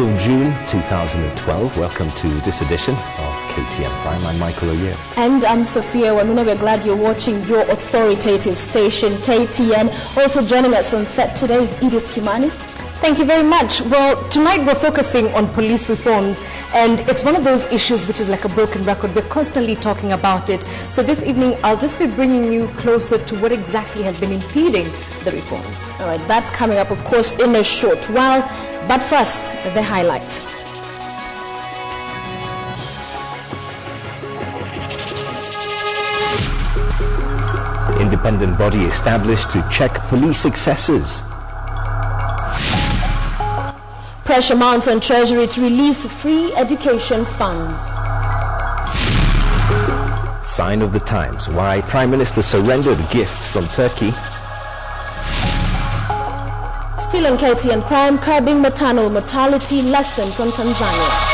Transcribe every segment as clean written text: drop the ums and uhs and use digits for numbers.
April, June 2012. Welcome to this edition of KTN Prime. I'm Michael O'Year. And I'm Sophia Wanuna. We're glad you're watching your authoritative station, KTN. Also joining us on set today is Edith Kimani. Thank you very much. Well, tonight we're focusing on police reforms, and it's one of those issues which is like a broken record. We're constantly talking about it. So this evening, I'll just be bringing you closer to what exactly has been impeding the reforms. All right, that's coming up, of course, in a short while. But first, the highlights. Independent body established to check police excesses. Pressure mounts on Treasury to release free education funds. Sign of the times. Why Prime Minister surrendered gifts from Turkey. Still on KTN Prime, curbing maternal mortality lesson from Tanzania.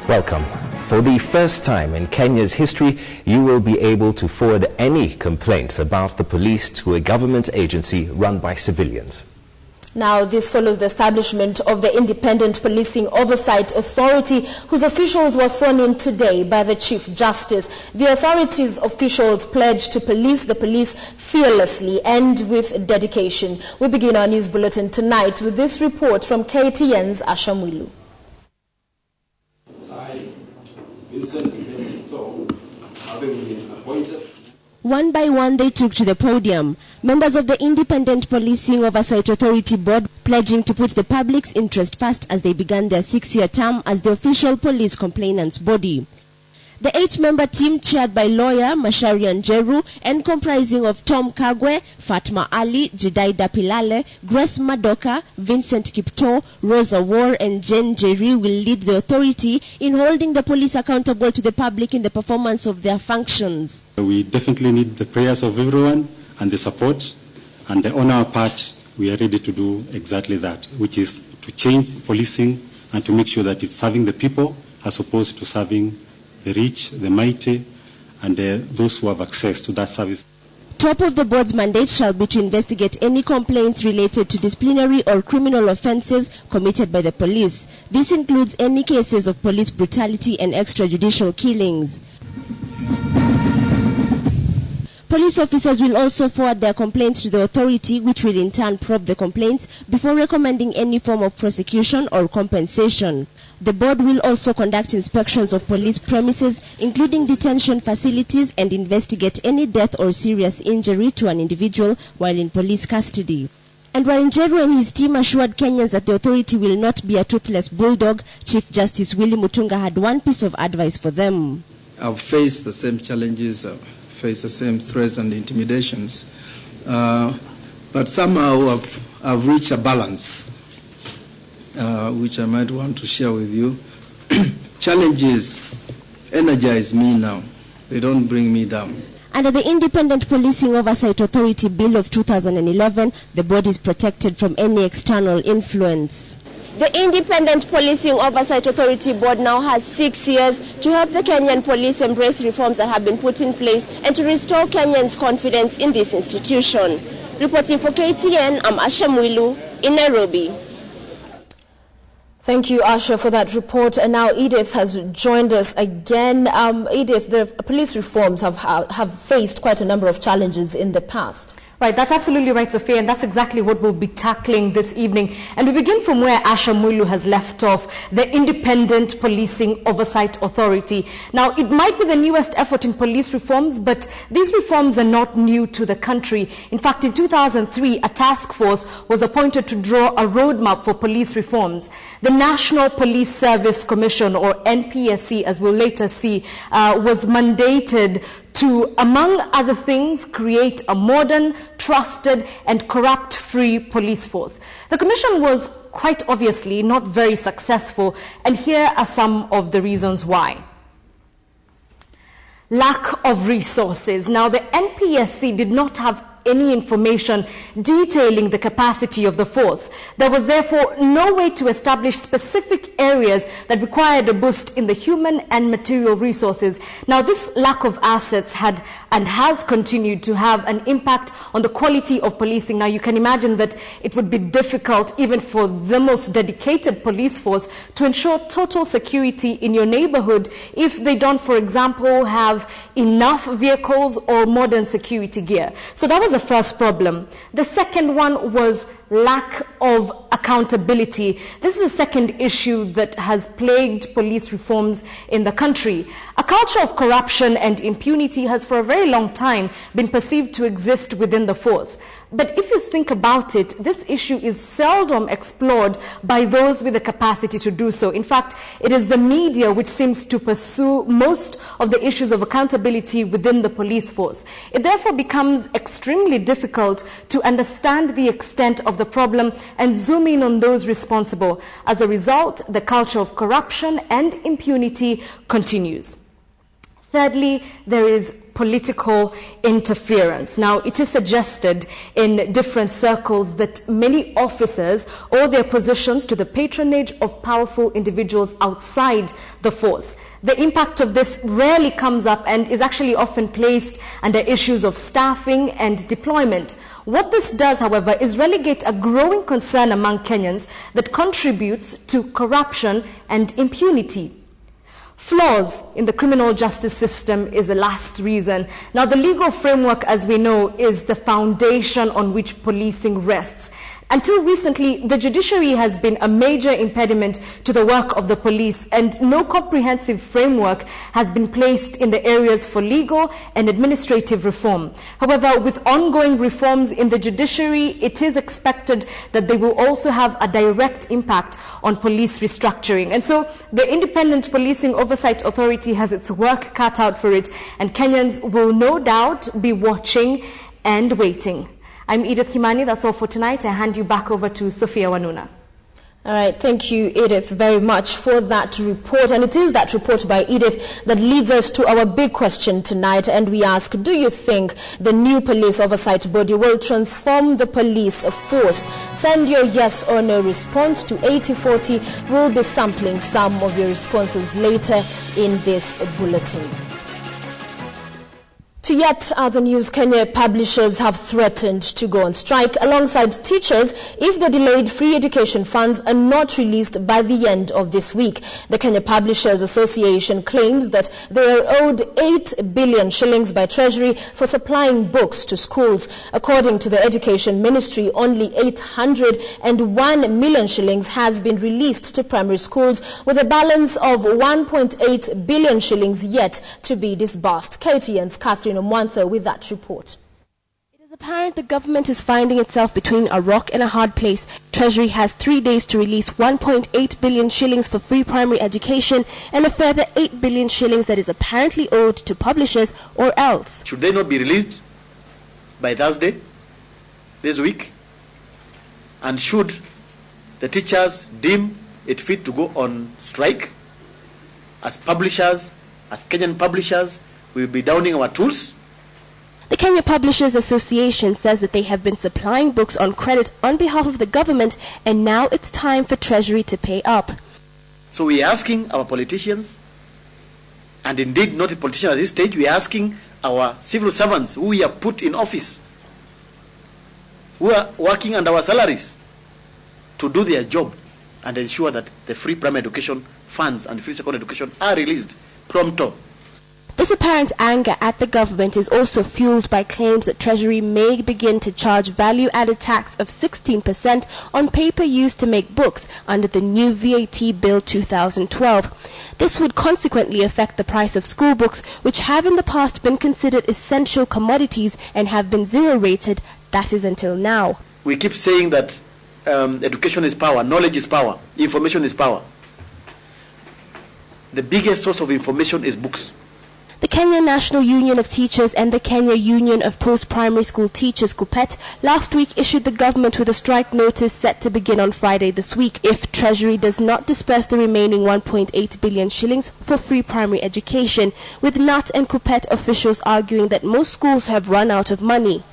Welcome. For the first time in Kenya's history, you will be able to forward any complaints about the police to a government agency run by civilians. Now, this follows the establishment of the Independent Policing Oversight Authority, whose officials were sworn in today by the Chief Justice. The authority's officials pledged to police the police fearlessly and with dedication. We begin our news bulletin tonight with this report from KTN's Asha Mwilu. One by one, they took to the podium. Members of the Independent Policing Oversight Authority Board pledging to put the public's interest first as they began their 6-year term as the official police complainants body. The 8-member team, chaired by lawyer Macharia Njeru and comprising of Tom Kagwe, Fatma Ali, Jedaida Pilale, Grace Madoka, Vincent Kipto, Rosa War and Jen Jerry will lead the authority in holding the police accountable to the public in the performance of their functions. We definitely need the prayers of everyone and the support, and on our part we are ready to do exactly that, which is to change policing and to make sure that it's serving the people as opposed to serving the rich, the mighty, and those who have access to that service. Top of the board's mandate shall be to investigate any complaints related to disciplinary or criminal offences committed by the police. This includes any cases of police brutality and extrajudicial killings. Police officers will also forward their complaints to the authority, which will in turn probe the complaints before recommending any form of prosecution or compensation. The board will also conduct inspections of police premises, including detention facilities, and investigate any death or serious injury to an individual while in police custody. And while Njeru and his team assured Kenyans that the authority will not be a toothless bulldog, Chief Justice Willy Mutunga had one piece of advice for them. I've faced the same challenges, I've faced the same threats and intimidations, but somehow I've reached a balance, which I might want to share with you. Challenges energize me now. They don't bring me down. Under the Independent Policing Oversight Authority Bill of 2011, the board is protected from any external influence. The Independent Policing Oversight Authority Board now has 6 years to help the Kenyan police embrace reforms that have been put in place and to restore Kenyans' confidence in this institution. Reporting for KTN, I'm Asha Mwilu in Nairobi. Thank you, Asha, for that report. And now Edith has joined us again. Edith, the police reforms have faced quite a number of challenges in the past. Right, that's absolutely right, Sophia, and that's exactly what we'll be tackling this evening. And we begin from where Asha Mwilu has left off, the Independent Policing Oversight Authority. Now, it might be the newest effort in police reforms, but these reforms are not new to the country. In fact, in 2003, a task force was appointed to draw a roadmap for police reforms. The National Police Service Commission, or NPSC, as we'll later see, was mandated to, among other things, create a modern, trusted and corrupt-free police force. The commission was quite obviously not very successful, and here are some of the reasons why. Lack of resources. Now, the NPSC did not have any information detailing the capacity of the force. There was therefore no way to establish specific areas that required a boost in the human and material resources. Now, this lack of assets had and has continued to have an impact on the quality of policing. Now, you can imagine that it would be difficult even for the most dedicated police force to ensure total security in your neighborhood if they don't, for example, have enough vehicles or modern security gear. So that was the first problem. The second one was lack of accountability. This is the second issue that has plagued police reforms in the country. A culture of corruption and impunity has for a very long time been perceived to exist within the force. But if you think about it, this issue is seldom explored by those with the capacity to do so. In fact, it is the media which seems to pursue most of the issues of accountability within the police force. It therefore becomes extremely difficult to understand the extent of the problem and zoom in on those responsible. As a result, the culture of corruption and impunity continues. Thirdly, there is political interference. Now, it is suggested in different circles that many officers owe their positions to the patronage of powerful individuals outside the force. The impact of this rarely comes up and is actually often placed under issues of staffing and deployment. What this does, however, is relegate a growing concern among Kenyans that contributes to corruption and impunity. Flaws in the criminal justice system is the last reason. Now, the legal framework, as we know, is the foundation on which policing rests. Until recently, the judiciary has been a major impediment to the work of the police, and no comprehensive framework has been placed in the areas for legal and administrative reform. However, with ongoing reforms in the judiciary, it is expected that they will also have a direct impact on police restructuring. And so the Independent Policing Oversight Authority has its work cut out for it, and Kenyans will no doubt be watching and waiting. I'm Edith Kimani. That's all for tonight. I hand you back over to Sophia Wanuna. All right, thank you, Edith, very much for that report. And it is that report by Edith that leads us to our big question tonight. And we ask, do you think the new police oversight body will transform the police force? Send your yes or no response to 8040. We'll be sampling some of your responses later in this bulletin. To yet other news, Kenya publishers have threatened to go on strike alongside teachers if the delayed free education funds are not released by the end of this week. The Kenya Publishers Association claims that they are owed 8 billion shillings by Treasury for supplying books to schools. According to the Education Ministry, only 801 million shillings has been released to primary schools, with a balance of 1.8 billion shillings yet to be disbursed. KTN's Catherine Omwantho with that report. It is apparent the government is finding itself between a rock and a hard place. Treasury has 3 days to release 1.8 billion shillings for free primary education and a further 8 billion shillings that is apparently owed to publishers, or else. Should they not be released by Thursday this week? And should the teachers deem it fit to go on strike, as publishers, as Kenyan publishers, we will be downing our tools? The Kenya Publishers Association says that they have been supplying books on credit on behalf of the government, and now it's time for Treasury to pay up. So we are asking our politicians, and indeed not a politician at this stage, we are asking our civil servants who we have put in office, who are working under our salaries, to do their job and ensure that the free primary education funds and free secondary education are released prompto. This apparent anger at the government is also fueled by claims that Treasury may begin to charge value-added tax of 16% on paper used to make books under the new VAT Bill 2012. This would consequently affect the price of school books, which have in the past been considered essential commodities and have been zero-rated, that is until now. We keep saying that education is power, knowledge is power, information is power. The biggest source of information is books. The Kenya National Union of Teachers and the Kenya Union of Post-Primary School Teachers, KUPPET, last week issued the government with a strike notice set to begin on Friday this week if Treasury does not disperse the remaining 1.8 billion shillings for free primary education, with NAT and KUPPET officials arguing that most schools have run out of money.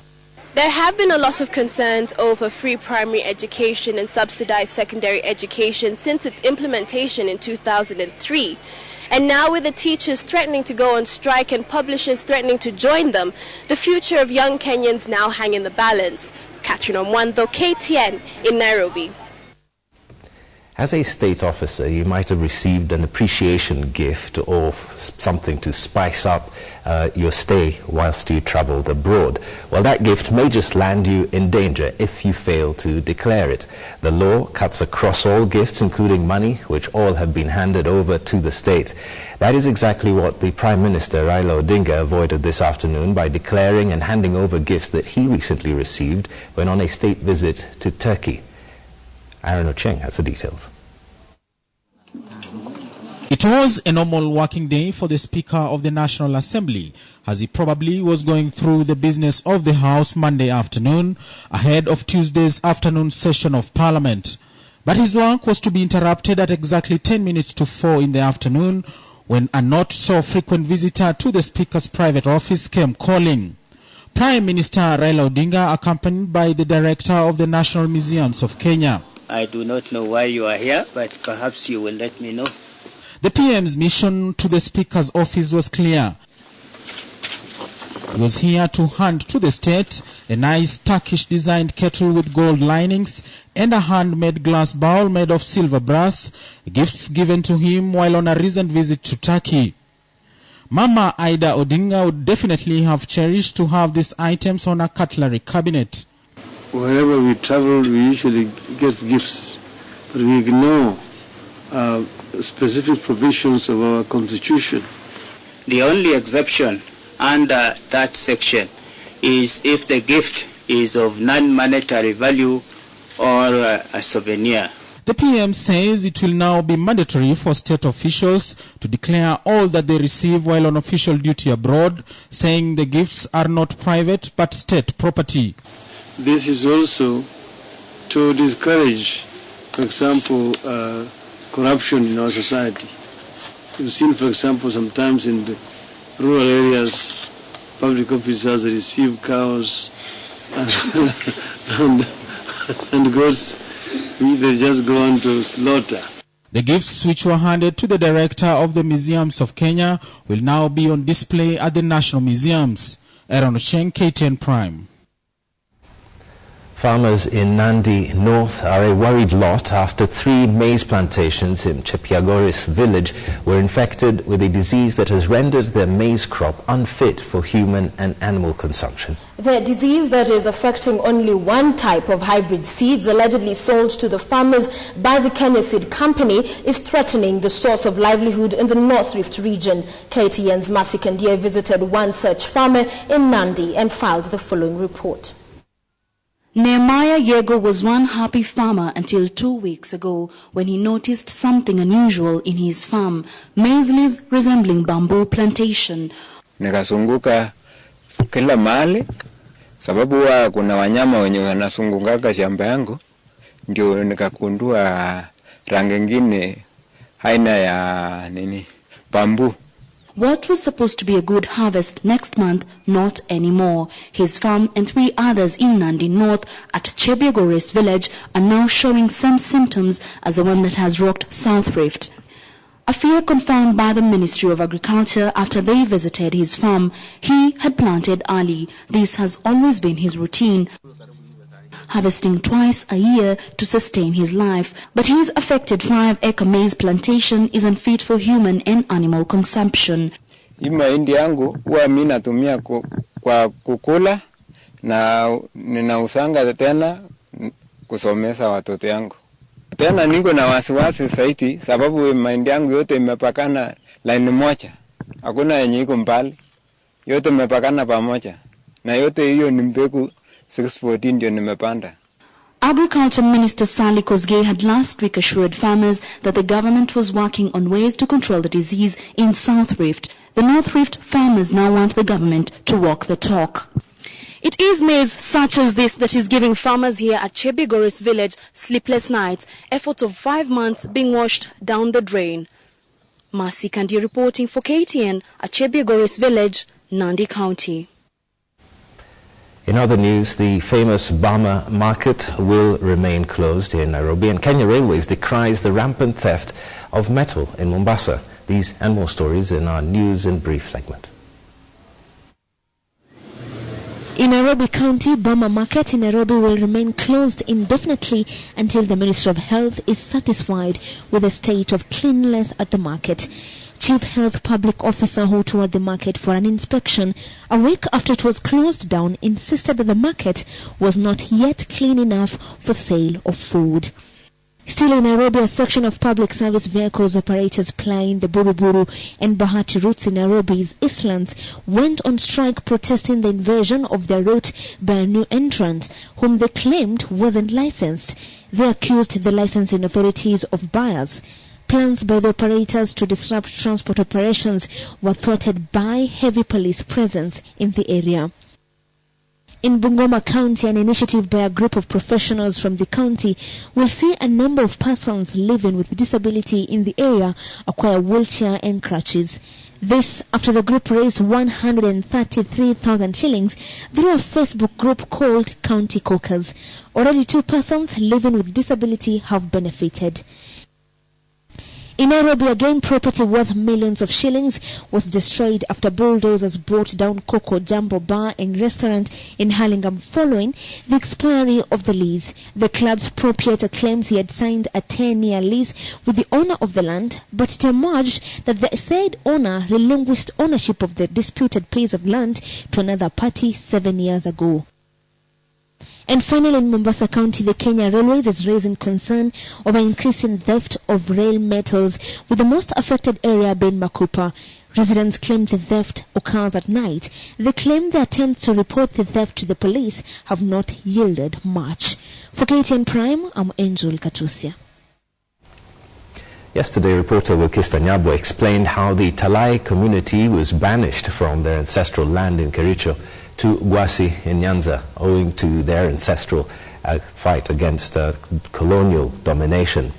There have been a lot of concerns over free primary education and subsidized secondary education since its implementation in 2003. And now with the teachers threatening to go on strike and publishers threatening to join them, the future of young Kenyans now hang in the balance. Catherine Omwando, KTN in Nairobi. As a state officer, you might have received an appreciation gift or something to spice up your stay whilst you traveled abroad. Well, that gift may just land you in danger if you fail to declare it. The law cuts across all gifts, including money, which all have been handed over to the state. That is exactly what the Prime Minister, Raila Odinga, avoided this afternoon by declaring and handing over gifts that he recently received when on a state visit to Turkey. Aaron Ocheng has the details. It was a normal working day for the Speaker of the National Assembly, as he probably was going through the business of the House Monday afternoon, ahead of Tuesday's afternoon session of Parliament. But his work was to be interrupted at exactly 10 minutes to 4 in the afternoon, when a not-so-frequent visitor to the Speaker's private office came calling. Prime Minister Raila Odinga, accompanied by the Director of the National Museums of Kenya. I do not know why you are here, but perhaps you will let me know. The PM's mission to the Speaker's office was clear. He was here to hand to the state a nice Turkish-designed kettle with gold linings and a handmade glass bowl made of silver brass, gifts given to him while on a recent visit to Turkey. Mama Ida Odinga would definitely have cherished to have these items on her cutlery cabinet. Wherever we travel, we usually get gifts, but we ignore specific provisions of our constitution. The only exception under that section is if the gift is of non-monetary value or a souvenir. The PM says it will now be mandatory for state officials to declare all that they receive while on official duty abroad, saying the gifts are not private but state property. This is also to discourage, for example, corruption in our society. We've seen, for example, sometimes in the rural areas, public officers receive cows and goats, they just go on to slaughter. The gifts which were handed to the Director of the Museums of Kenya will now be on display at the National Museums. Aaron Ocheng, KTN Prime. Farmers in Nandi North are a worried lot after 3 maize plantations in Chepiagoris village were infected with a disease that has rendered their maize crop unfit for human and animal consumption. The disease that is affecting only one type of hybrid seeds allegedly sold to the farmers by the Kenya Seed Company is threatening the source of livelihood in the North Rift region. KTN's Masi Kandia visited one such farmer in Nandi and filed the following report. Nehemiah Yego was one happy farmer until 2 weeks ago when he noticed something unusual in his farm, maize leaves resembling bamboo plantation. Nikazunguka kila mahali sababu kuna wanyama wenye wanazunguka shamba yangu, ndio nikakundua rangi nyingine haina ya bamboo. What was supposed to be a good harvest next month, not anymore. His farm and 3 others in Nandi North at Chepiagoris village are now showing some symptoms as the one that has rocked South Rift. A fear confirmed by the Ministry of Agriculture after they visited his farm. He had planted early. This has always been his routine, harvesting twice a year to sustain his life. But his affected 5-acre maize plantation is unfit for human and animal consumption. Hii mahindi yangu huwa mimi natumia kwa kukula na ninausanga tena kusomesha watoto yangu. Tena niko na wasiwasi zaidi sababu mahindi yangu yote imepakana line moja. Hakuna yenye iko mbali. Yote imepakana pamoja. Na yote hiyo ni mbegu 614 ndio nimepanda. Agriculture Minister Sally Kosgei had last week assured farmers that the government was working on ways to control the disease in South Rift. The North Rift farmers now want the government to walk the talk. It is maize such as this that is giving farmers here at Chepiagoris village sleepless nights, efforts of 5 months being washed down the drain. Masi Kandia reporting for KTN at Chepiagoris village, Nandi County. In other news, the famous Bama market will remain closed in Nairobi, and Kenya Railways decries the rampant theft of metal in Mombasa. These and more stories in our News in Brief segment. In Nairobi County, Bama Market in Nairobi will remain closed indefinitely until the Ministry of Health is satisfied with the state of cleanliness at the market. Chief Health Public Officer who toured the market for an inspection a week after it was closed down insisted that the market was not yet clean enough for sale of food. Still in Nairobi, a section of public service vehicles operators plying the Buruburu and Bahati routes in Nairobi's Eastlands went on strike protesting the invasion of their route by a new entrant whom they claimed wasn't licensed. They accused the licensing authorities of bias. Plans by the operators to disrupt transport operations were thwarted by heavy police presence in the area. In Bungoma County, an initiative by a group of professionals from the county will see a number of persons living with disability in the area acquire wheelchair and crutches. This after the group raised 133,000 shillings through a Facebook group called County Caucus. Already 2 persons living with disability have benefited. In Nairobi, again, property worth millions of shillings was destroyed after bulldozers brought down Coco Jumbo Bar and Restaurant in Hurlingham following the expiry of the lease. The club's proprietor claims he had signed a 10-year lease with the owner of the land, but it emerged that the said owner relinquished ownership of the disputed piece of land to another party 7 years ago. And finally, in Mombasa County, the Kenya Railways is raising concern over increasing theft of rail metals, with the most affected area being Makupa. Residents claim the theft occurs at night. They claim the attempts to report the theft to the police have not yielded much. For KTN Prime, I'm Angel Katusia. Yesterday, reporter Wilkista Nyabwa explained how the Talai community was banished from their ancestral land in Kericho to Gwasi in Nyanza, owing to their ancestral fight against colonial domination.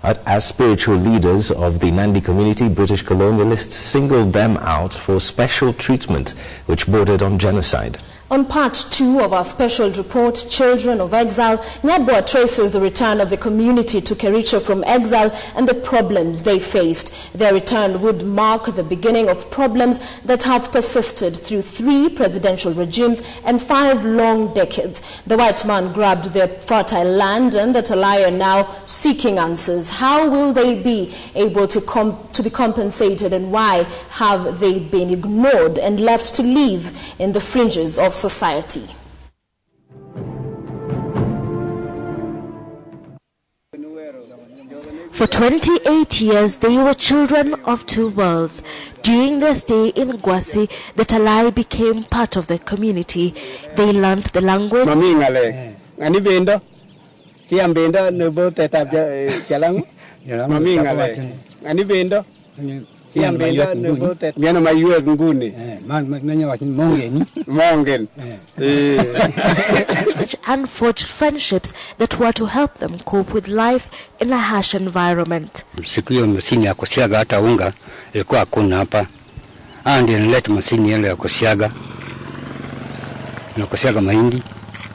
As spiritual leaders of the Nandi community, British colonialists singled them out for special treatment, which bordered on genocide. On part 2 of our special report, Children of Exile, Nyabwa traces the return of the community to Kericho from exile and the problems they faced. Their return would mark the beginning of problems that have persisted through 3 presidential regimes and 5 long decades. The white man grabbed their fertile land, and the Talai are now seeking answers. How will they be able to be compensated, and why have they been ignored and left to live in the fringes of society? For 28 years, they were children of 2 worlds. During their stay in Gwasi, the Talai became part of the community. They learned the language, and forged friendships that were to help them cope with life in a harsh environment. Siku hiyo mashini ya kusiaga hata unga ilikuwa hakuna hapa. Ndio nileta mashini ile ya kusiaga. Na kusiaga mahindi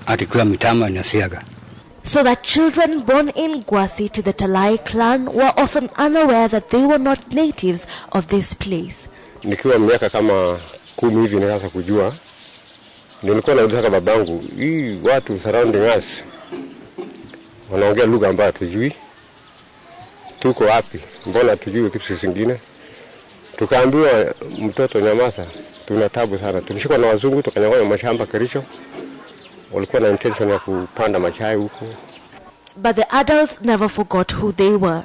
hata kila mitama inasiaga. So that children born in Gwasi to the Talai clan were often unaware that they were not natives of this place. Nikiwa miaka kama 10 hivi nikaanza kujua. Nilikuwa nauliza babangu, hii watu surrounding us wanaongea lugha ambayo tujui. Tuko wapi? Mbona tujui kitu kingine? Tukaambiwa mtoto nyamaza, tuna tabu sana. Tulishikwa na wazungu tukanyang'anywa mashamba Kericho. Walikuwa na intention ya kupanda machai huko. But the adults never forgot who they were.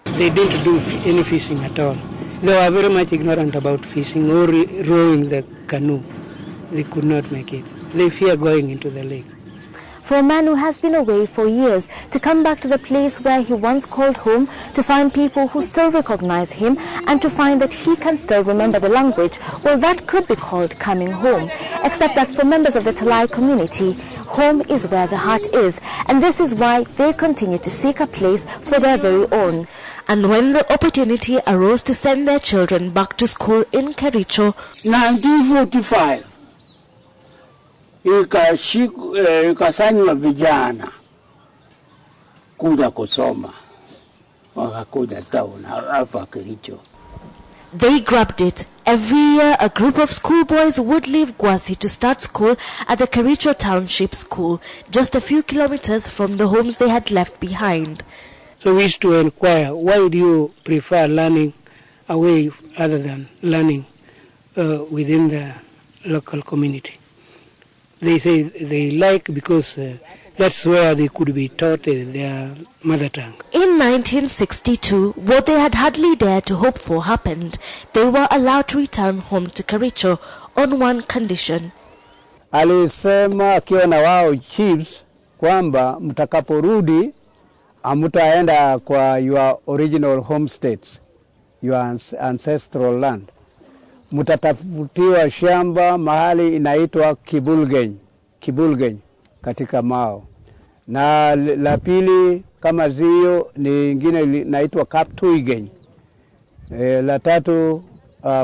They didn't do any fishing at all. They were very much ignorant about fishing or rowing the canoe. They could not make it. They fear going into the lake. For a man who has been away for years to come back to the place where he once called home, to find people who still recognize him, and to find that he can still remember the language, well, that could be called coming home. Except that for members of the Talai community, home is where the heart is, and this is why they continue to seek a place for their very own. And when the opportunity arose to send their children back to school in Kericho, 1945, ikasanywa vijana kuja kusoma, wakakuja town hapa Kericho. They grabbed it. Every year, a group of schoolboys would leave Gwasi to start school at the Kericho Township School, just a few kilometers from the homes they had left behind. So we used to inquire, why do you prefer learning away other than learning within the local community? They say they like because that's where they could be taught their mother tongue. In 1962, what they had hardly dared to hope for happened. They were allowed to return home to Kericho on one condition. Alisema akiwa na wao chiefs kwamba mtakaporudi amutaenda kwa your original homesteads, your ancestral land. Mutatafutiwa shamba mahali inaitwa Kibulgeny katika Mao. Na la pili kama zio ni ingine inaitwa Kaptuigeny. La tatu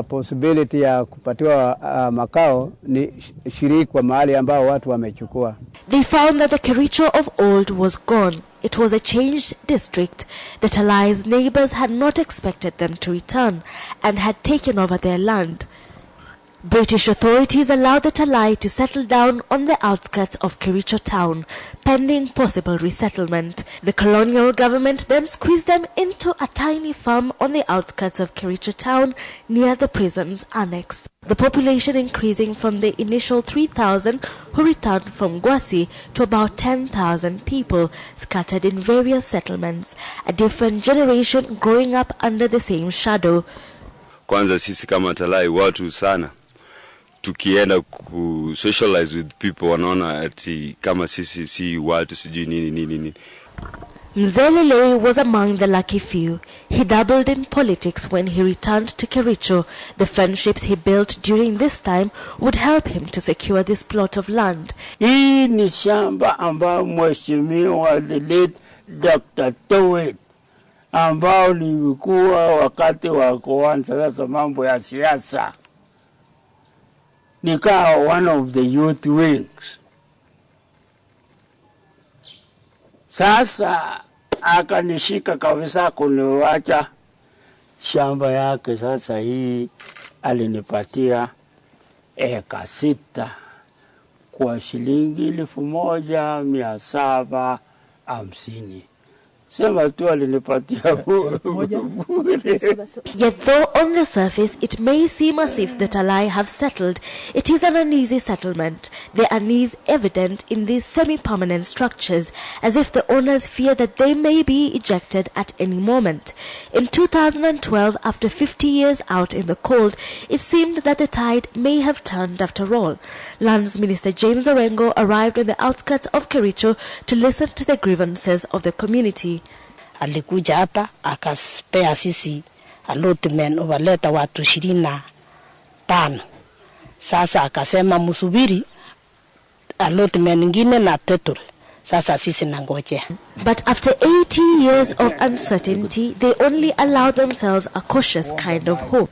possibility ya kupatiwa makao ni shiriki kwa mahali ambao watu wamechukua. They found that the Kericho of old was gone. It was a changed district. The Talai's neighbors had not expected them to return and had taken over their land. British authorities allowed the Talai to settle down on the outskirts of Kericho town, pending possible resettlement. The colonial government then squeezed them into a tiny farm on the outskirts of Kericho town near the prison's annex. The population increasing from the initial 3,000 who returned from Gwasi to about 10,000 people scattered in various settlements, a different generation growing up under the same shadow. Kwanza sisi kama Talai watu sana tukienda ku socialize with people wanaona ati kama sisi si watu sijui nini. Mzelele was among the lucky few. He dabbled in politics when he returned to Kericho. The friendships he built during this time would help him to secure this plot of land. Hii ni shamba ambao mheshimiwa the late Dr. Towet ambao nilikuwa wakati wa kuanza sasa mambo ya siasa. Nikawa one of the youth wings. Sasa akanishika kabisa kuniwacha shamba yake. Sasa hii alinipatia eka 6 kwa shilingi 1,750. Yet though on the surface it may seem as if the Talai have settled, it is an uneasy settlement. The unease evident in these semi-permanent structures, as if the owners fear that they may be ejected at any moment. In 2012, after 50 years out in the cold, it seemed that the tide may have turned after all. Lands Minister James Orengo arrived on the outskirts of Kericho to listen to the grievances of the community. Alikuja hapa akaspea sisi allotment overleta watu 25. Sasa akasema musubiri allotment nyingine na title. Sasa sisi nangoje. But after 80 years of uncertainty, they only allow themselves a cautious kind of hope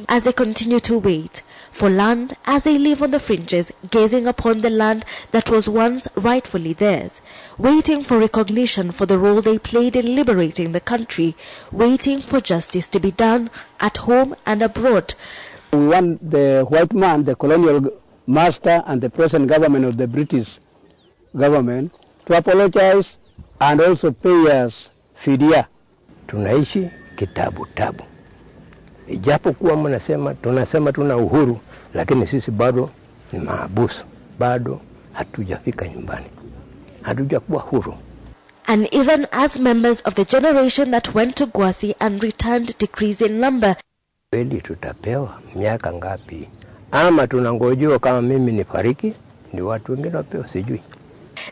as they continue to wait for land as they live on the fringes, gazing upon the land that was once rightfully theirs, waiting for recognition for the role they played in liberating the country, waiting for justice to be done at home and abroad. We want the white man, the colonial master and the present government of the British government to apologize and also pay us fidia. Tunaishi kitabu. Ijapo kuwa tunasema tuna uhuru, lakini sisi bado ni maabusu. Bado hatujafika nyumbani. Hatujakuwa huru. And even as members of the generation that went to Gwasi and returned decrease in number. Kweli tutapewa miaka ngapi? Ama tunangojewa kama mimi nifariki, ni watu wengine wapewa sijui.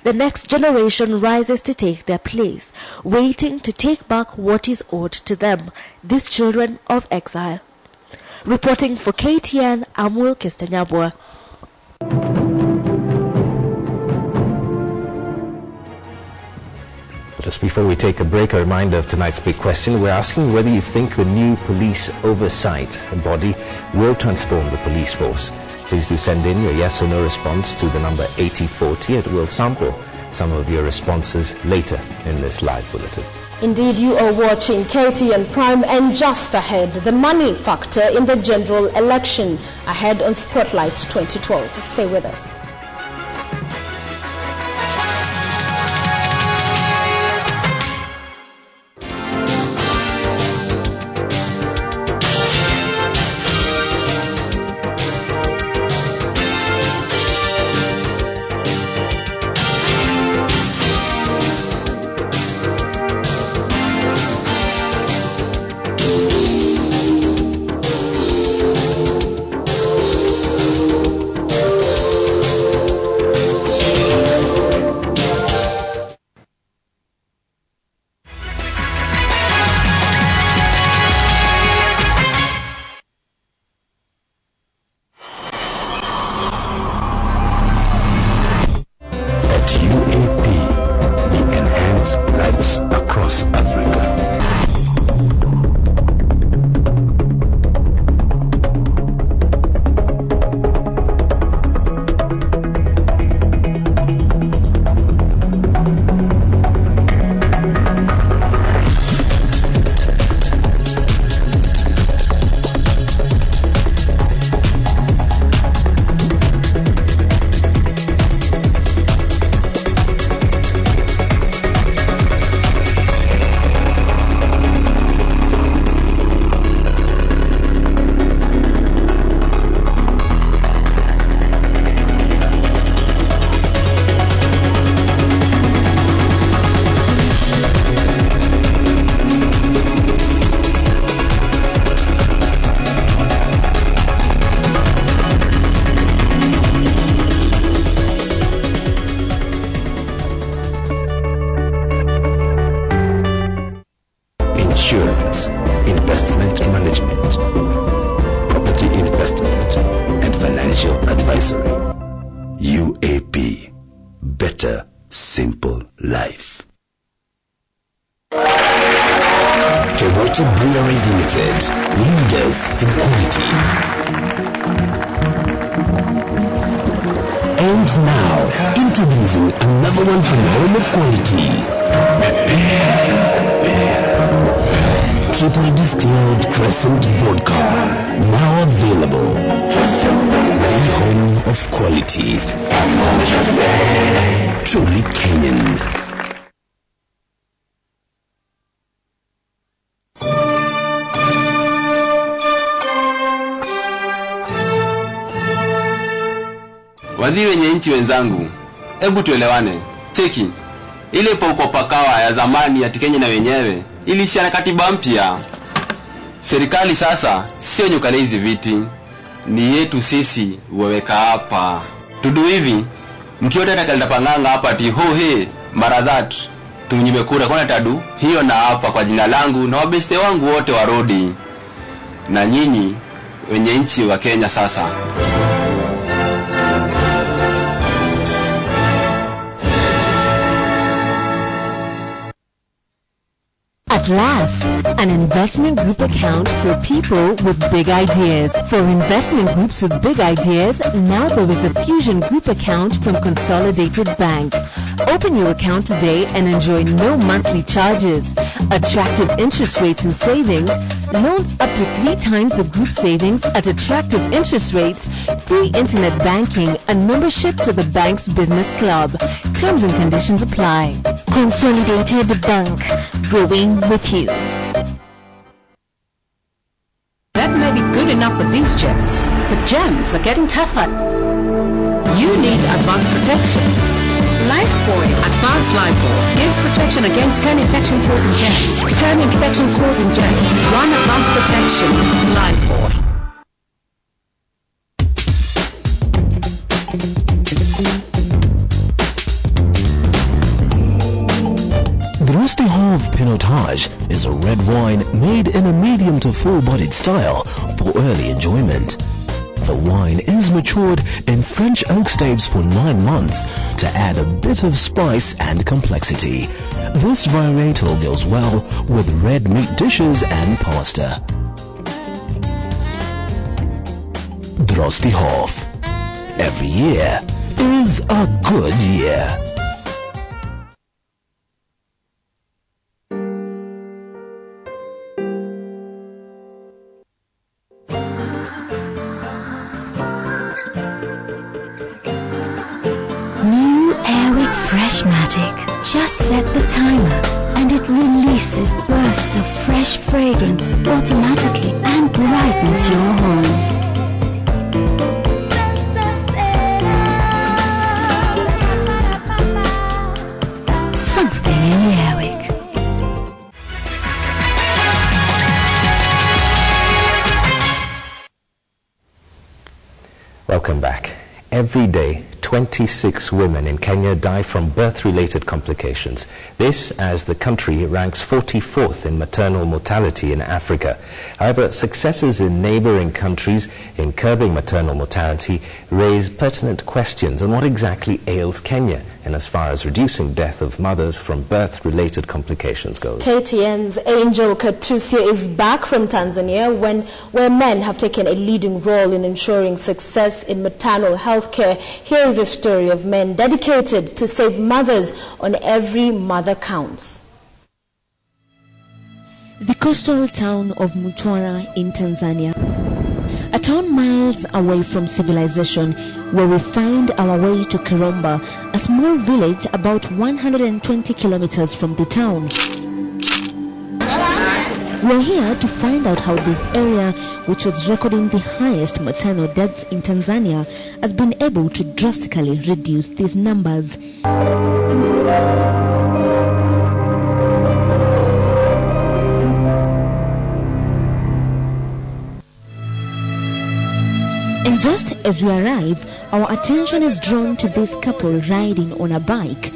The next generation rises to take their place, waiting to take back what is owed to them, these children of exile. Reporting for KTN, Amul Kistanyabwa. Just before we take a break, a reminder of tonight's big question. We're asking whether you think the new police oversight body will transform the police force. Please do send in your yes or no response to the number 8040. It will sample some of your responses later in this live bulletin. Indeed, you are watching KTN Prime, and just ahead, the money factor in the general election. Ahead on Spotlight 2012. Stay with us. Insurance, investment management, property investment, and financial advisory. UAP, better, simple life. Kevocha Breweries Limited, leaders in quality. And now, introducing another one from the home of quality. Triple distilled Crescent Vodka, now available. The home of quality. Truly Kenyan. Wadhi wenye nchi wenzangu, hebu tuelewane. Cheki, ile pauko pakawa ya zamani ya Kenya na wenyewe ilishia na katiba mpya. Serikali sasa sio nyukale hizi viti, ni yetu sisi waweka hapa. Tudu hivi, mkiota takalita panganga hapa ati ho he mara that tumnyime kura kwa tadu hiyo na hapa kwa jina langu na wabeste wangu wote wa rodi na nyinyi wenye nchi wa Kenya sasa. At last, an investment group account for people with big ideas. For investment groups with big ideas, now there is the Fusion Group account from Consolidated Bank. Open your account today and enjoy no monthly charges, attractive interest rates and savings, loans up to 3 times the group savings at attractive interest rates, free internet banking, and membership to the bank's business club. Terms and conditions apply. Consolidated Bank, growing with you. That may be good enough for these gems, but gems are getting tougher. You need advanced protection. Lifebuoy Advanced Lifebuoy gives protection against 10 infection-causing germs. 10 infection-causing germs. 1 advanced protection. Lifebuoy. Drosti Pinotage is a red wine made in a medium to full-bodied style for early enjoyment. The wine is matured in French oak staves for 9 months to add a bit of spice and complexity. This varietal goes well with red meat dishes and pasta. Drosti every year is a good year. New Airwick Freshmatic. Just set the timer and it releases bursts of fresh fragrance automatically and brightens your home. Something in the Airwick. Welcome back. Every day, 26 women in Kenya die from birth-related complications. This as the country ranks 44th in maternal mortality in Africa. However, successes in neighboring countries in curbing maternal mortality raise pertinent questions on what exactly ails Kenya and as far as reducing death of mothers from birth-related complications goes. KTN's Angel Katusia is back from Tanzania where men have taken a leading role in ensuring success in maternal health care. Here is a story of men dedicated to save mothers on Every Mother Counts. The coastal town of Mtwara in Tanzania. A town miles away from civilization, where we find our way to Kiromba, a small village about 120 kilometers from the town. We're here to find out how this area, which was recording the highest maternal deaths in Tanzania, has been able to drastically reduce these numbers. And just as we arrive, our attention is drawn to this couple riding on a bike.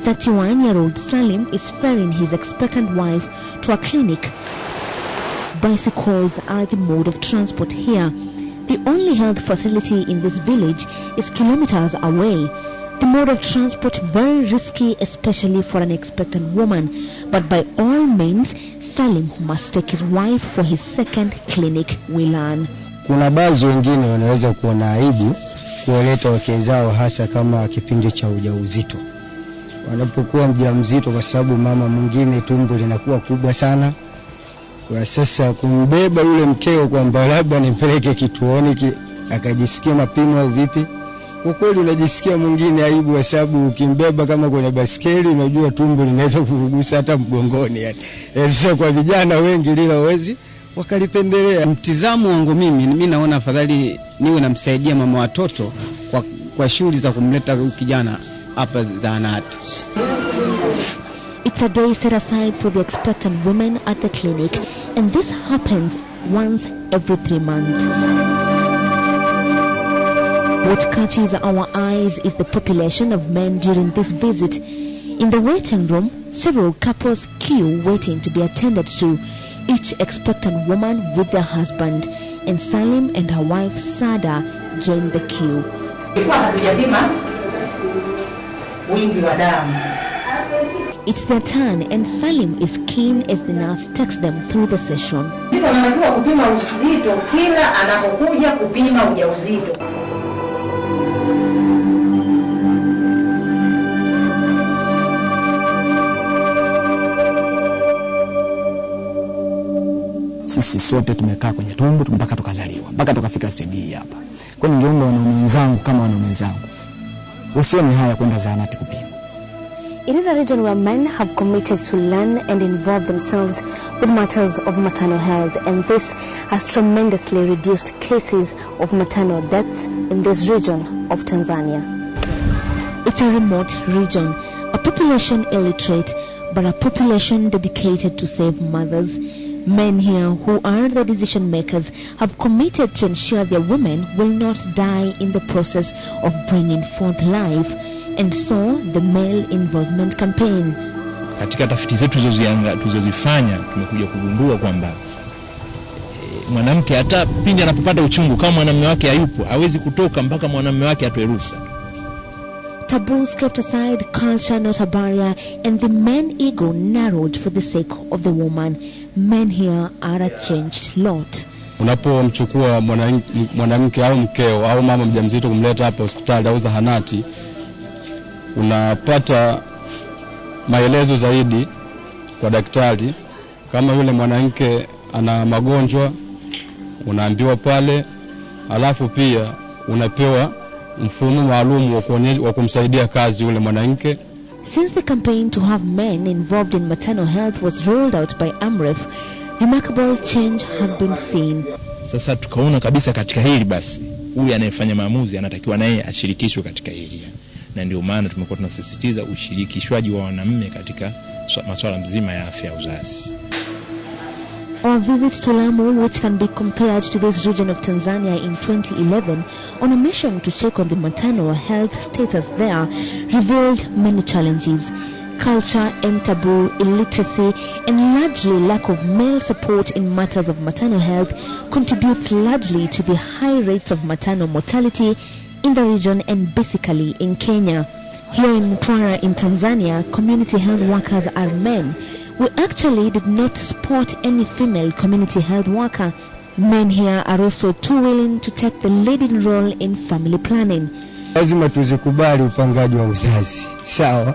31-year-old Salim is ferrying his expectant wife to a clinic. Bicycles are the mode of transport here. The only health facility in this village is kilometers away. The mode of transport very risky, especially for an expectant woman. But by all means, Salim must take his wife for his second clinic, we learn. Kuna baadhi wengine wanaweza kuona aibu kuwaleta wake zao hasa kama kipindi cha ujauzito. Wanapokuwa mjamzito kwa sababu mama mwingine tumbo linakuwa kubwa sana. Kwa sasa kumbeba yule mkeo kwamba labda nimpeleke kituoni akajisikia mapimo au vipi. Kwa kweli unajisikia mwingine aibu kwa sababu ukimbeba kama kwenye baskeli unajua tumbo linaweza kugusa hata mgongoni yani. Sasa kwa vijana wengi lila wezi wakalipendelea. Mtizamo wangu mimi naona afadhali niwe namsaidia mama watoto kwa shughuli za kumleta kijana hapa zahanati. It's a day set aside for the expectant women at the clinic, and this happens once every 3 months. What catches our eyes is the population of men during this visit. In the waiting room, several couples queue waiting to be attended to, each expectant woman with their husband, and Salim and her wife Sada join the queue. It's their turn, and Salim is keen as the nurse takes them through the session. Sisi sote tumekaa kwenye tumbo mpaka tukazaliwa, mpaka tukafika stage hii hapa. Kwa hiyo ningeomba wanaume wenzangu kama wanaume wenzangu wasione haya kwenda zahanati kupima. It is a region where men have committed to learn and involve themselves with matters of maternal health, and this has tremendously reduced cases of maternal deaths in this region of Tanzania. It's a remote region, a population illiterate, but a population dedicated to save mothers. Men here, who are the decision makers, have committed to ensure their women will not die in the process of bringing forth life, and so the male involvement campaign. Katika tafiti zetu tulizozifanya tumekuja kugundua kwamba mwanamke hata pindi anapopata uchungu kama mwanamume wake hayupo hawezi kutoka mpaka mwanamume wake atoe ruhusa. Taboos kept aside, culture not a barrier, and the man ego narrowed for the sake of the woman. Men here are a changed lot. unapomchukua mwanamke au mkeo au mama mjamzito kumleta hapa hospitali au zahanati, unapata maelezo zaidi kwa daktari. Kama yule mwanamke ana magonjwa unaambiwa pale, alafu pia unapewa mfumo maalum wa kumsaidia kazi yule mwanamke. Since the campaign to have men involved in maternal health was rolled out by AMREF, remarkable change has been seen. Sasa tukaona kabisa katika hili basi huyu anayefanya maamuzi anatakiwa naye ashirikishwe katika hili. Na ndio maana tumekuwa tunasisitiza ushirikishwaji wa wanaume katika masuala mzima ya afya ya uzazi. Our visit to Lamu, which can be compared to this region of Tanzania in 2011, on a mission to check on the maternal health status there, revealed many challenges. Culture and taboo, illiteracy, and largely lack of male support in matters of maternal health contributes largely to the high rates of maternal mortality in the region and basically in Kenya. Here in Mtwara in Tanzania, community health workers are men. We actually did not spot any female community health worker. Men here are also too willing to take the leading role in family planning. Lazima tuzikubali upangaji wa uzazi. Sawa?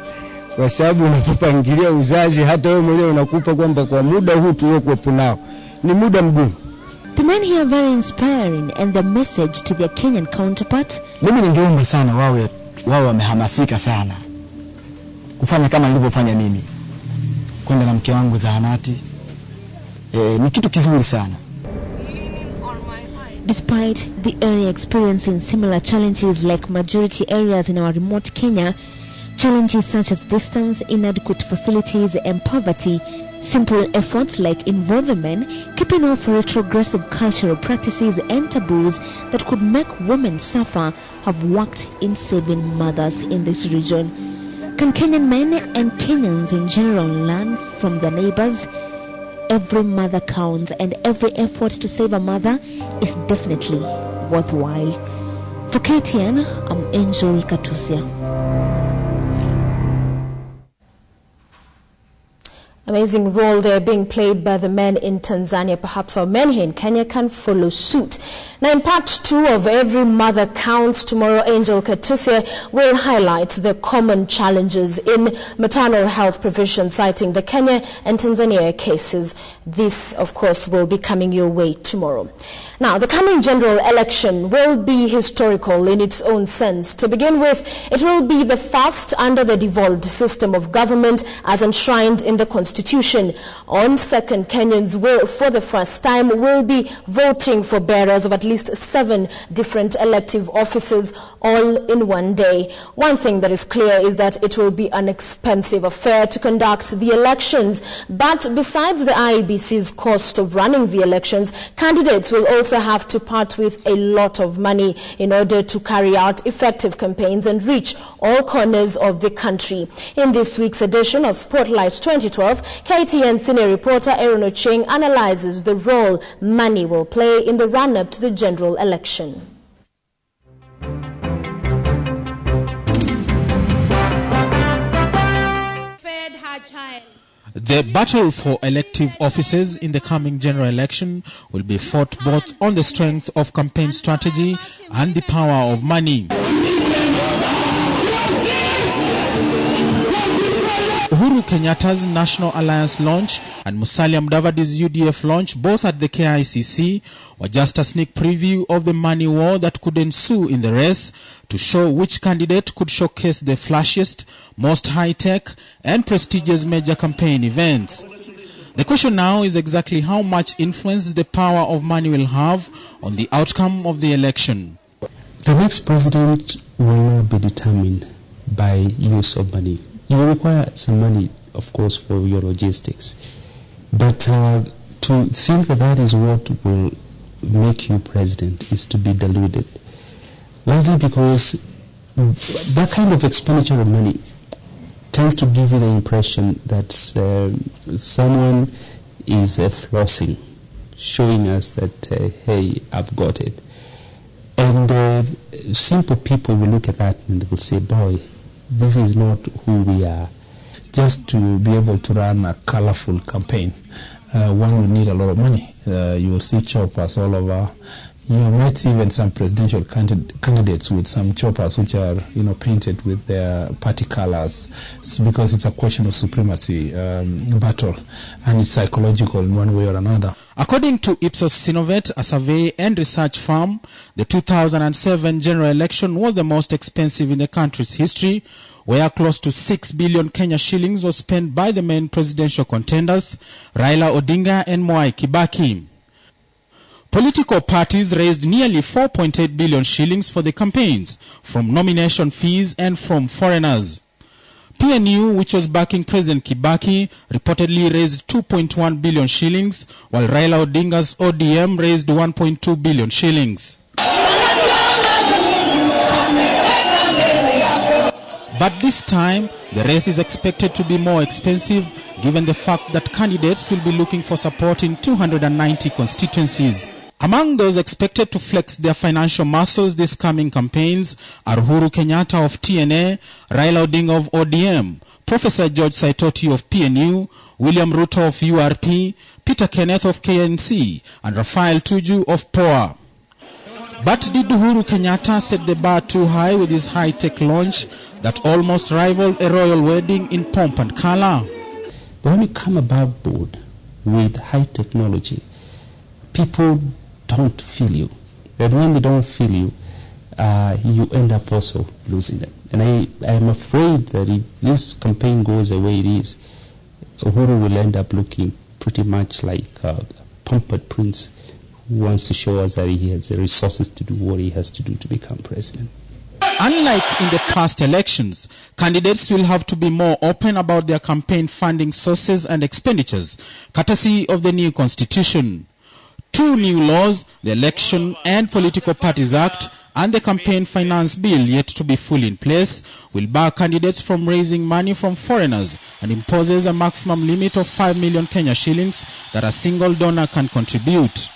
Kwa sababu unapopangilia uzazi hata wewe mwenyewe unakupa kwamba kwa muda huu tuliokuwa nao ni muda mgumu. The men here are very inspiring, and the message to their Kenyan counterpart. Mimi ningeomba sana wao wamehamasika sana kufanya kama nilivyofanya mimi, kwenda na mke wangu zahanati. Ni kitu kizuri sana. Despite the area experiencing similar challenges like majority areas in our remote Kenya, challenges such as distance, inadequate facilities, and poverty, simple efforts like involving men, keeping off retrogressive cultural practices and taboos that could make women suffer have worked in saving mothers in this region. Can Kenyan men and Kenyans in general learn from their neighbors? Every mother counts, and every effort to save a mother is definitely worthwhile. For KTN, I'm Angel Katusia. Amazing role there being played by the men in Tanzania. Perhaps our men here in Kenya can follow suit. Now in part 2 of Every Mother Counts, tomorrow Angel Katusia will highlight the common challenges in maternal health provision, citing the Kenya and Tanzania cases. This, of course, will be coming your way tomorrow. Now, the coming general election will be historical in its own sense. To begin with, it will be the first under the devolved system of government as enshrined in the Constitution. On second, Kenyans will, for the first time, will be voting for bearers of at least 7 different elective offices all in one day. One thing that is clear is that it will be an expensive affair to conduct the elections. But besides the IEBC's cost of running the elections, candidates will also have to part with a lot of money in order to carry out effective campaigns and reach all corners of the country. In this week's edition of Spotlight 2012, KTN senior reporter Aaron Ocheng analyzes the role money will play in the run-up to the general election. Fed her child. The battle for elective offices in the coming general election will be fought both on the strength of campaign strategy and the power of money. Uhuru Kenyatta's National Alliance launch and Musalia Mudavadi's UDF launch, both at the KICC, were just a sneak preview of the money war that could ensue in the race to show which candidate could showcase the flashiest, most high-tech and prestigious major campaign events. The question now is exactly how much influence the power of money will have on the outcome of the election. The next president will not be determined by use of money. You will require some money, of course, for your logistics. But to think that that is what will make you president is to be deluded. Largely because that kind of expenditure of money tends to give you the impression that someone is flossing, showing us that, hey, I've got it. And simple people will look at that and they will say, boy, this is not who we are. Just to be able to run a colorful campaign, one would need a lot of money. You will see choppers all over. You might see even some presidential candidates with some choppers which are, painted with their party colors. It's because it's a question of supremacy battle, and it's psychological in one way or another. According to Ipsos Synovet, a survey and research firm, the 2007 general election was the most expensive in the country's history, where close to 6 billion Kenya shillings was spent by the main presidential contenders, Raila Odinga and Mwai Kibaki. Political parties raised nearly 4.8 billion shillings for the campaigns, from nomination fees and from foreigners. PNU, which was backing President Kibaki, reportedly raised 2.1 billion shillings, while Raila Odinga's ODM raised 1.2 billion shillings. But this time, the race is expected to be more expensive, given the fact that candidates will be looking for support in 290 constituencies. Among those expected to flex their financial muscles this coming campaigns are Uhuru Kenyatta of TNA, Raila Odinga of ODM, Professor George Saitoti of PNU, William Ruto of URP, Peter Kenneth of KNC, and Raphael Tuju of POA. But did Uhuru Kenyatta set the bar too high with his high-tech launch that almost rivaled a royal wedding in pomp and color? But when you come above board with high technology, people don't feel you. And when they don't feel you, you end up also losing them. And I am afraid that if this campaign goes the way it is, Uhuru will end up looking pretty much like a pampered prince who wants to show us that he has the resources to do what he has to do to become president. Unlike in the past elections, candidates will have to be more open about their campaign funding sources and expenditures, courtesy of the new constitution. 2 new laws, the Election and Political Parties Act and the Campaign Finance Bill, yet to be fully in place, will bar candidates from raising money from foreigners and imposes a maximum limit of 5 million Kenya shillings that a single donor can contribute.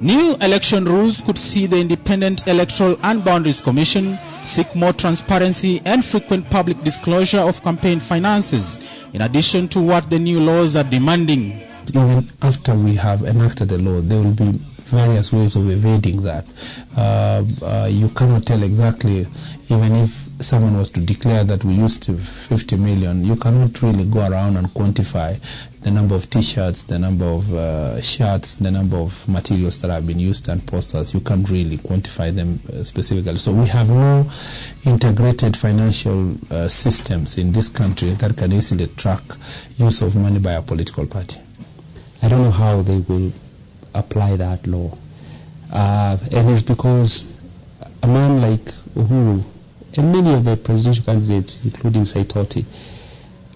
New election rules could see the Independent Electoral and Boundaries Commission seek more transparency and frequent public disclosure of campaign finances, in addition to what the new laws are demanding. Even after we have enacted the law, there will be various ways of evading that. You cannot tell exactly, even if someone was to declare that we used 50 million, you cannot really go around and quantify the number of t-shirts, the number of shirts, the number of materials that have been used and posters. You can't really quantify them specifically. So we have no integrated financial systems in this country that can easily track use of money by a political party. I don't know how they will apply that law. And it's because a man like Uhuru and many of the presidential candidates, including Saitoti,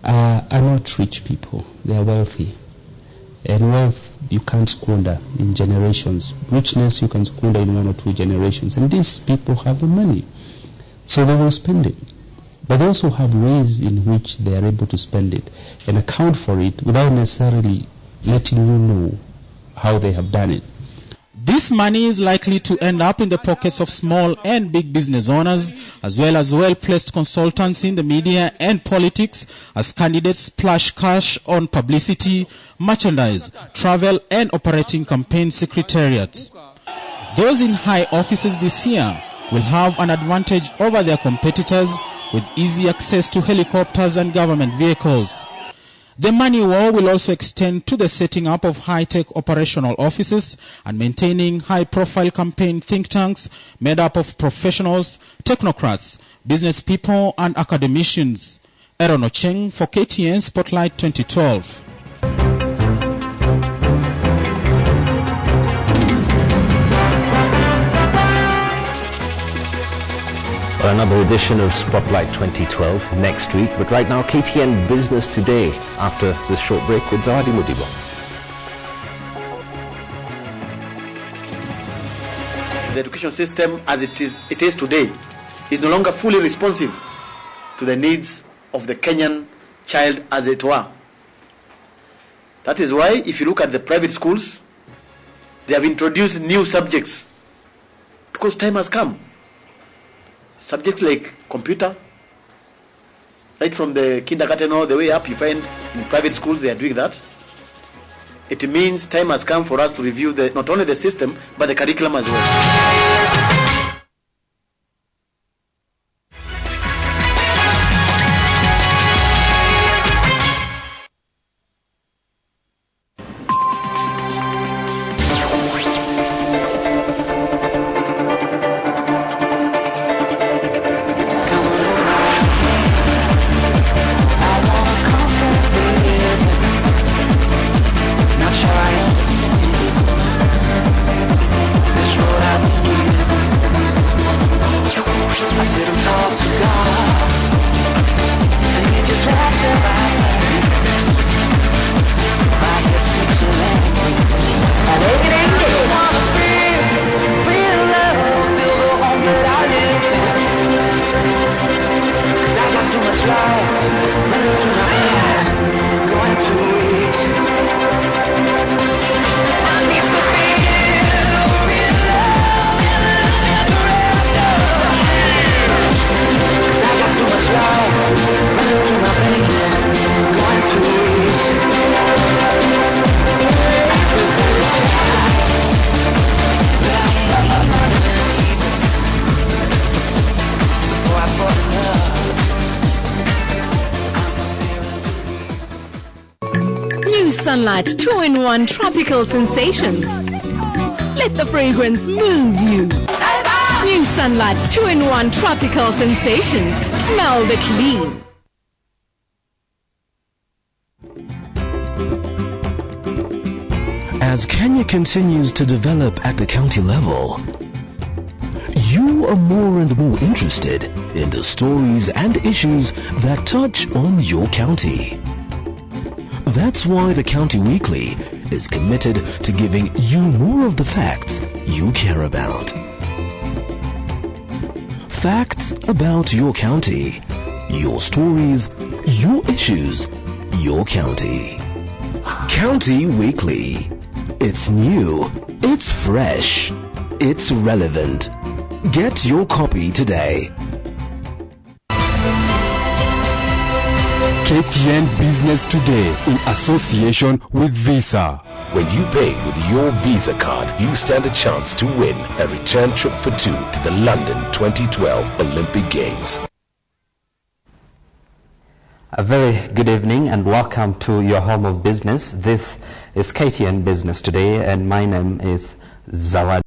are not rich people. They are wealthy. And wealth you can't squander in generations. Richness you can squander in 1 or 2 generations. And these people have the money. So they will spend it. But they also have ways in which they are able to spend it and account for it without necessarily letting you know how they have done it. This money is likely to end up in the pockets of small and big business owners, as well as well-placed consultants in the media and politics, as candidates splash cash on publicity, merchandise, travel, and operating campaign secretariats. Those in high offices this year will have an advantage over their competitors with easy access to helicopters and government vehicles. The money war will also extend to the setting up of high-tech operational offices and maintaining high-profile campaign think tanks made up of professionals, technocrats, business people, and academicians. Aaron Ocheng for KTN Spotlight 2012. Another edition of Spotlight 2012 next week, but right now KTN Business Today after this short break with Zawadi Mudibo. The education system as it is today is no longer fully responsive to the needs of the Kenyan child as it were. That is why if you look at the private schools, they have introduced new subjects because time has come. Subjects like computer, right from the kindergarten all the way up. You find in private schools they are doing that. It means time has come for us to review not only the system, but the curriculum as well. Sunlight 2-in-1 Tropical Sensations. Let the fragrance move you. New Sunlight 2-in-1 Tropical Sensations. Smell the clean. As Kenya continues to develop at the county level, you are more and more interested in the stories and issues that touch on your county. That's why the County Weekly is committed to giving you more of the facts you care about. Facts about your county, your stories, your issues, your county. County Weekly. It's new, it's fresh, it's relevant. Get your copy today. KTN Business Today in association with Visa. When you pay with your Visa card, you stand a chance to win a return trip for 2 to the London 2012 Olympic Games. A very good evening and welcome to your home of business. This is KTN Business Today and my name is Zawad.